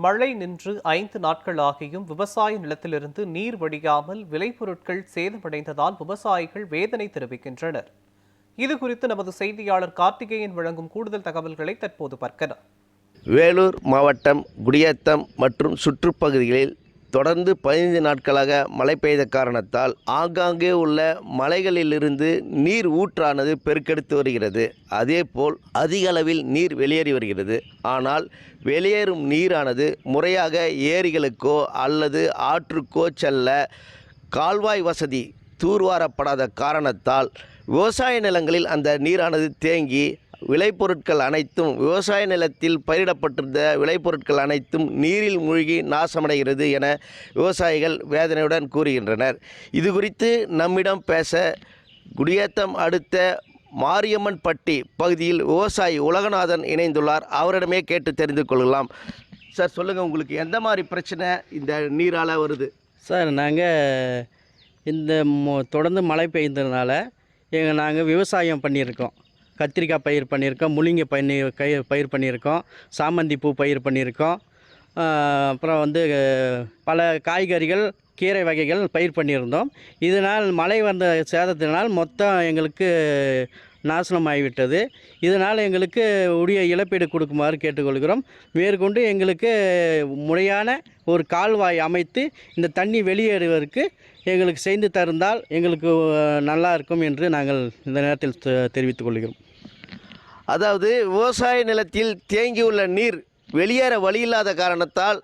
மழை நின்று 5 நாட்கள் ஆகியும் விவசாய நிலத்திலிருந்து நீர் வடியாமல் விளைபொருட்கள் சேதமடைந்ததால் விவசாயிகள் வேதனை தெரிவிக்கின்றனர். இதுகுறித்து நமது செய்தியாளர் கார்த்திகேயன் வழங்கும் கூடுதல் தகவல்களை தற்போது பார்க்கலாம். வேலூர் மாவட்டம் குடியாத்தம் மற்றும் சுற்றுப்பகுதிகளில் தொடர்ந்து 15 நாட்களாக மழை பெய்த காரணத்தால் ஆங்காங்கே உள்ள மலைகளிலிருந்து நீர் ஊற்றானது பெருக்கெடுத்து வருகிறது. அதேபோல் அதிக அளவில் நீர் வெளியேறி வருகிறது. ஆனால் வெளியேறும் நீரானது முறையாக ஏரிகளுக்கோ அல்லது ஆற்றுக்கோ செல்ல கால்வாய் வசதி தூர்வாரப்படாத காரணத்தால் விவசாய நிலங்களில் அந்த நீரானது தேங்கி விளைபொருட்கள் அனைத்தும் விவசாய நிலத்தில் பயிரிடப்பட்டிருந்த விளைபொருட்கள் அனைத்தும் நீரில் மூழ்கி நாசமடைகிறது என விவசாயிகள் வேதனையுடன் கூறுகின்றனர். இது குறித்து நம்மிடம் பேச குடியாத்தம் அடுத்த மாரியம்மன் பட்டி பகுதியில் விவசாயி உலகநாதன் இணைந்துள்ளார். அவரிடமே கேட்டு தெரிந்து கொள்ளலாம். சார் சொல்லுங்கள், உங்களுக்கு எந்த மாதிரி பிரச்சனை இந்த நீரால் வருது? சார், நாங்கள் இந்த தொடர்ந்து மழை பெய்ததுனால நாங்கள் விவசாயம் பண்ணியிருக்கோம். கத்திரிக்காய் பயிர் பண்ணியிருக்கோம், முள்ளங்கி பயிர் பண்ணியிருக்கோம், சாமந்தி பூ பயிர் பண்ணியிருக்கோம். அப்புறம் பல காய்கறிகள் கீரை வகைகள் பயிர் பண்ணியிருந்தோம். இதனால் மழை வந்த சேதத்தினால் மொத்தம் எங்களுக்கு நாசனமாகிவிட்டது. இதனால் எங்களுக்கு உரிய இழப்பீடு கொடுக்குமாறு கேட்டுக்கொள்கிறோம். மேற்கொண்டு எங்களுக்கு முறையான ஒரு கால்வாய் அமைத்து இந்த தண்ணி வெளியேறுவதற்கு எங்களுக்கு செய்து தந்தால் எங்களுக்கு நல்லா இருக்கும் என்று நாங்கள் இந்த நேரத்தில் தெரிவித்துக் கொள்கிறோம். அதாவது விவசாய நிலத்தில் தேங்கியுள்ள நீர் வெளியேற வழியில்லாத காரணத்தால்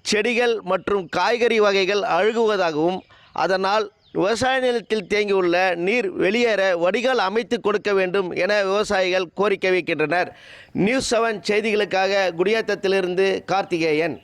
செடிகள் மற்றும் காய்கறி வகைகள் அழுகுவதாகவும் அதனால் விவசாய நிலத்தில் தேங்கியுள்ள நீர் வெளியேற வடிகால் அமைத்து கொடுக்க வேண்டும் என விவசாயிகள் கோரிக்கை வைக்கின்றனர். நியூஸ் 7 செய்திகளுக்காக குடியாத்தத்திலிருந்து கார்த்திகேயன்.